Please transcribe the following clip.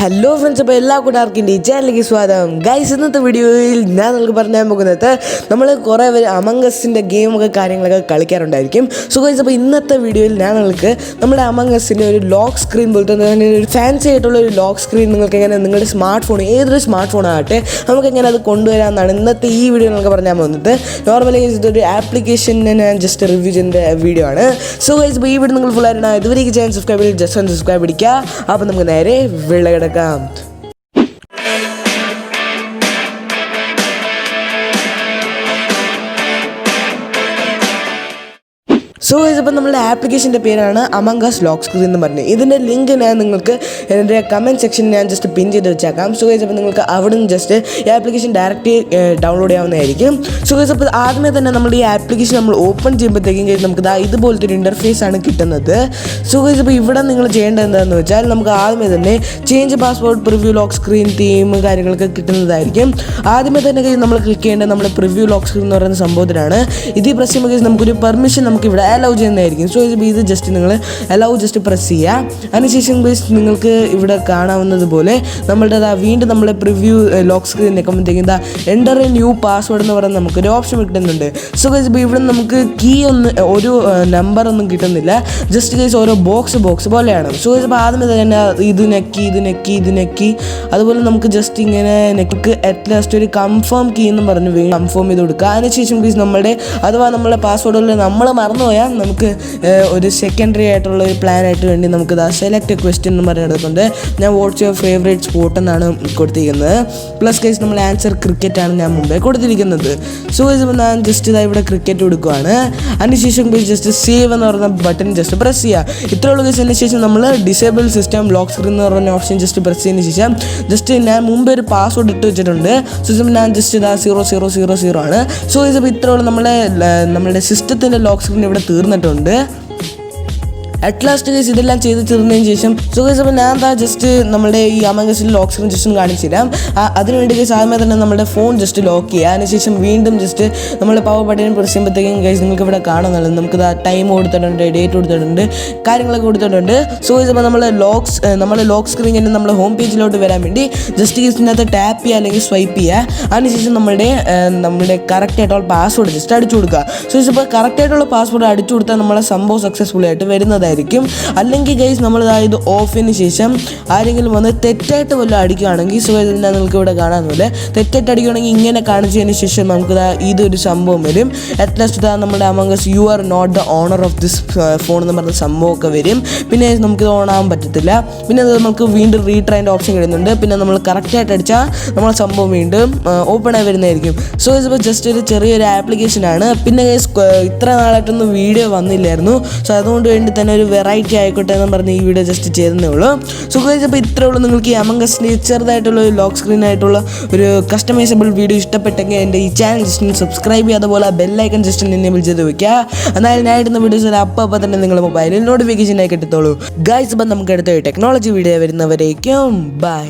Hello friends, അപ്പോൾ എല്ലാ കൂട്ടുകാർക്കും ഈ ചാനലിലേക്ക് സ്വാഗതം. ഗൈസ്, ഇന്നത്തെ വീഡിയോയിൽ ഞാൻ നിങ്ങൾക്ക് പറയാൻ പോകുന്നത് നമ്മൾ കുറേ പേര് അമംഗസിൻ്റെ ഗെയിമൊക്കെ കാര്യങ്ങളൊക്കെ കളിക്കാറുണ്ടായിരിക്കും. സോ ഗൈസ്, അപ്പോൾ ഇന്നത്തെ വീഡിയോയിൽ ഞാൻ നിങ്ങൾക്ക് നമ്മുടെ അമംഗസിൻ്റെ ഒരു ലോക്ക് സ്ക്രീൻ പോലത്തെ ഒരു ഫാൻസി ആയിട്ടുള്ള ഒരു ലോക്ക് സ്ക്രീൻ നിങ്ങൾക്ക് എങ്ങനെ നിങ്ങളുടെ സ്മാർട്ട് ഫോൺ, ഏതൊരു സ്മാർട്ട് ഫോൺ ആകട്ടെ, നമുക്ക് എങ്ങനെ അത് കൊണ്ടുവരാമെന്നാണ് ഇന്നത്തെ ഈ വീഡിയോ നിങ്ങൾക്ക് പറഞ്ഞാൽ പോകുന്നത്. നോർമലി ഇതൊരു ആപ്ലിക്കേഷനെ ഞാൻ ജസ്റ്റ് റിവ്യൂ ചെയ്യുന്ന വീഡിയോ ആണ്. സോ ഗൈസ്, ഇപ്പോൾ ഈ വീഡിയോ നിങ്ങൾ ഫുൾ ആയിട്ട് ഇതുവരെയ്ക്ക് ചാനൽ സബ്സ്ക്രൈബ് ചെയ്ത് ജസ്റ്റ് ഒന്ന് സബ്സ്ക്രൈബ് അടിക്കുക. അപ്പോൾ നമുക്ക് നേരെ വിളകിടക്കാം. സോ ഇതിപ്പോൾ നമ്മുടെ ആപ്ലിക്കേഷൻ്റെ പേരാണ് അമംഗസ് ലോക്ക് സ്ക്രീൻ എന്ന് പറഞ്ഞത്. ഇതിൻ്റെ ലിങ്ക് ഞാൻ നിങ്ങൾക്ക് എൻ്റെ കമൻറ്റ് സെക്ഷനിൽ ഞാൻ ജസ്റ്റ് പിൻ ചെയ്ത് വെച്ചേക്കാം. സോ ഇതിപ്പോൾ നിങ്ങൾക്ക് അവിടെ നിന്ന് ജസ്റ്റ് ഈ ആപ്ലിക്കേഷൻ ഡയറക്റ്റ് ഡൗൺലോഡ് ചെയ്യാവുന്നതായിരിക്കും. സോ ഇതിപ്പോൾ ആദ്യമേ തന്നെ നമ്മൾ ഈ ആപ്ലിക്കേഷൻ നമ്മൾ ഓപ്പൺ ചെയ്യുമ്പോഴത്തേക്കും നമുക്ക് ഇതുപോലത്തെ ഒരു ഇൻ്റർഫേസ് ആണ് കിട്ടുന്നത്. സോ ഇതിപ്പോൾ ഇവിടെ നിങ്ങൾ ചെയ്യേണ്ടത് എന്താണെന്ന് വെച്ചാൽ നമുക്ക് ആദ്യമേ തന്നെ change password, preview lock screen, theme കാര്യങ്ങളൊക്കെ കിട്ടുന്നതായിരിക്കും. ആദ്യമേ തന്നെ നമ്മൾ ക്ലിക്ക് ചെയ്യേണ്ടത് നമ്മുടെ പ്രിവ്യൂ ലോക്ക് സ്ക്രീൻ എന്ന് പറയുന്ന സംഭവത്തിലാണ്. ഇത് പ്രസ് ചെയ്യുമ്പോൾ നമുക്കൊരു പെർമിഷൻ നമുക്ക് ഇവിടെ അലൗ ചെയ്യുന്നതായിരിക്കും. സോ ഇത് ജസ്റ്റ് നിങ്ങൾ അലൗ ജസ്റ്റ് പ്രസ് ചെയ്യുക. അതിനുശേഷം നിങ്ങൾക്ക് ഇവിടെ കാണാവുന്നതുപോലെ നമ്മളുടെ വീണ്ടും നമ്മളെ പ്രിവ്യൂ ലോക്ക് സ്ക്രീൻ നിൽക്കുമ്പോഴത്തേക്കും എൻ്റർ എ ന്യൂ പാസ്വേഡ് എന്ന് പറയുന്ന നമുക്കൊരു ഓപ്ഷൻ കിട്ടുന്നുണ്ട്. സോ ഗൈസ്, ഇപ്പോൾ ഇവിടെ നമുക്ക് കീ ഒരു നമ്പർ ഒന്നും കിട്ടുന്നില്ല, ജസ്റ്റ് ഗൈസ് ഓരോ ബോക്സ് പോലെയാണ്. സോ ഗൈസ്, ഇപ്പോൾ ആദ്യമേ തന്നെ ഇത് നെക്കി അതുപോലെ നമുക്ക് ജസ്റ്റ് ഇങ്ങനെ നെക്ക് അറ്റ് ലാസ്റ്റ് ഒരു കൺഫേം കീ എന്ന് പറഞ്ഞ് കൺഫേം ചെയ്ത് കൊടുക്കുക. അതിനുശേഷം ഗൈസ് നമ്മുടെ അഥവാ നമ്മളെ പാസ്വേഡുകളിൽ നമ്മൾ മറന്നുപോയാൽ നമുക്ക് ഒരു സെക്കൻഡറി ആയിട്ടുള്ള ഒരു പ്ലാനായിട്ട് വേണ്ടി നമുക്ക് സെലക്ട് എ ക്വസ്റ്റ്യൻ എന്ന് പറഞ്ഞെടുക്കുന്നുണ്ട്. ഞാൻ വാട്ട്സ് യുവർ ഫേവറേറ്റ് സ്പോർട്ട് എന്നാണ് കൊടുത്തിരിക്കുന്നത്. പ്ലസ് കേസ് നമ്മൾ ആൻസർ ക്രിക്കറ്റ് ആണ് ഞാൻ മുമ്പേ കൊടുത്തിരിക്കുന്നത്. സോ ഞാൻ ജസ്റ്റ് ഇവിടെ ക്രിക്കറ്റ് കൊടുക്കുകയാണ്. അതിനുശേഷം ജസ്റ്റ് സേവ് എന്ന് പറയുന്ന ബട്ടൺ ജസ്റ്റ് പ്രസ് ചെയ്യുക. ഇത്രയുള്ള കേസ്. അതിനുശേഷം നമ്മൾ ഡിസേബിൾ സിസ്റ്റം ലോക്ക് സ്ക്രീൻ എന്ന് പറയുന്ന ഓപ്ഷൻ ജസ്റ്റ് പ്രസ് ചെയ്തതിന് ശേഷം ജസ്റ്റ് ഞാൻ മുമ്പേ ഒരു പാസ്വേഡ് ഇട്ട് വെച്ചിട്ടുണ്ട്. സോ ഞാൻ ജസ്റ്റ് 0000 ആണ്. സോ ഇതിപ്പോൾ ഇത്രയുള്ള നമ്മുടെ സിസ്റ്റത്തിൻ്റെ ലോക്ക് സ്ക്രീൻ ഇവിടെ തീർന്നിട്ടുണ്ട്. അറ്റ് ലാസ്റ്റ് കേസ് ഇതെല്ലാം ചെയ്ത് തീർന്നതിന് ശേഷം സോ കേസ് അപ്പോൾ ഞാൻ ജസ്റ്റ് നമ്മുടെ ഈ അമംഗസിൽ ലോക്ക് സ്ക്രീൻ ജസ്റ്റ് ഒന്ന് കാണിച്ചു തരാം. അതിനുവേണ്ടി കേസ് ആദ്യമേ തന്നെ നമ്മുടെ ഫോൺ ജസ്റ്റ് ലോക്ക് ചെയ്യുക. അതിനുശേഷം വീണ്ടും ജസ്റ്റ് നമ്മൾ പവർ ബട്ടൺ പ്രസ് ചെയ്യുമ്പോഴത്തേക്കും കേസ് നിങ്ങൾക്ക് ഇവിടെ കാണുന്നുള്ളത് നമുക്ക് ടൈം കൊടുത്തിട്ടുണ്ട്, ഡേറ്റ് കൊടുത്തിട്ടുണ്ട്, കാര്യങ്ങളൊക്കെ കൊടുത്തിട്ടുണ്ട്. സോ കേസ് അപ്പോൾ നമ്മുടെ ലോക്ക് സ്ക്രീനിൽ നമ്മൾ ഹോം പേജിലോട്ട് വരാൻ വേണ്ടി ജസ്റ്റ് കേസിനകത്ത് ടാപ്പ് ചെയ്യുക അല്ലെങ്കിൽ സ്വൈപ്പ് ചെയ്യുക. അതിനുശേഷം നമ്മുടെ കറക്റ്റ് ആയിട്ടുള്ള പാസ്വേഡ് ജസ്റ്റ് അടിച്ചു കൊടുക്കുക. സോ ഇപ്പോൾ കറക്റ്റ് ആയിട്ടുള്ള പാസ്വേഡ് അടിച്ചു കൊടുത്താൽ നമ്മളെ സംഭവം സക്സസ്ഫുൾ ആയിട്ട് വരുന്നതായിരിക്കും. അല്ലെങ്കിൽ ഗൈസ് നമ്മൾ ഇത് ഓഫിന് ശേഷം ആരെങ്കിലും വന്ന് തെറ്റായിട്ട് വല്ലതും അടിക്കുകയാണെങ്കിൽ സോ ഇതിനെ നിങ്ങൾക്ക് ഇവിടെ കാണാമെന്നില്ല, തെറ്റായിട്ട് അടിക്കുകയാണെങ്കിൽ ഇങ്ങനെ കാണിച്ചതിന് ശേഷം നമുക്ക് ഇതൊരു സംഭവം വരും. അറ്റ് ലാസ്റ്റ് നമ്മുടെ Among Us you are not the owner of this phone എന്ന് പറഞ്ഞ സംഭവമൊക്കെ വരും. പിന്നെ നമുക്കിത് ഓൺ ആകാൻ പറ്റത്തില്ല. പിന്നെ അത് നമുക്ക് വീണ്ടും റീട്രൈൻ്റെ ഓപ്ഷൻ കിട്ടുന്നുണ്ട്. പിന്നെ നമ്മൾ കറക്റ്റായിട്ട് അടിച്ചാൽ നമ്മളെ സംഭവം വീണ്ടും ഓപ്പൺ ആയി വരുന്നതായിരിക്കും. സോ ഇതിപ്പോൾ ജസ്റ്റ് ഒരു ചെറിയൊരു ആപ്ലിക്കേഷനാണ്. പിന്നെ ഇത്ര നാളായിട്ടൊന്നും വീഡിയോ വന്നില്ലായിരുന്നു. സോ അതുകൊണ്ട് വേണ്ടി തന്നെ ഒരു വെറൈറ്റി ആയിക്കോട്ടെ എന്ന് പറഞ്ഞ് ഈ വീഡിയോ ജസ്റ്റ് ചെയ്തേ ഉള്ളൂ. സോ ഗൈസ്, അപ്പോൾ ഇത്രേ ഉള്ളൂ. നിങ്ങൾക്ക് ഈ അമംഗസിൻ്റെ ചെറുതായിട്ടുള്ള ഒരു ലോക്ക് സ്ക്രീൻ ആയിട്ടുള്ള ഒരു കസ്റ്റമൈസബിൾ വീഡിയോ ഇഷ്ടപ്പെട്ടെങ്കിൽ എൻ്റെ ഈ ചാനൽ ജസ്റ്റ് സബ്സ്ക്രൈബ് ചെയ്യുക. അതുപോലെ ബെല്ലൈക്കൺ ജസ്റ്റ് എനേബിൾ ചെയ്ത് വയ്ക്കുക. എന്നാൽ ഞാൻ ഇടുന്ന വീഡിയോസ് അപ്പോൾ തന്നെ നിങ്ങളുടെ മൊബൈലിൽ നോട്ടിഫിക്കേഷനായി കിട്ടത്തുള്ളൂ. ഗൈസ്, അപ്പം നമുക്ക് അടുത്ത ടെക്നോളജി വീഡിയോ വരുന്നവരേക്കും ബൈ.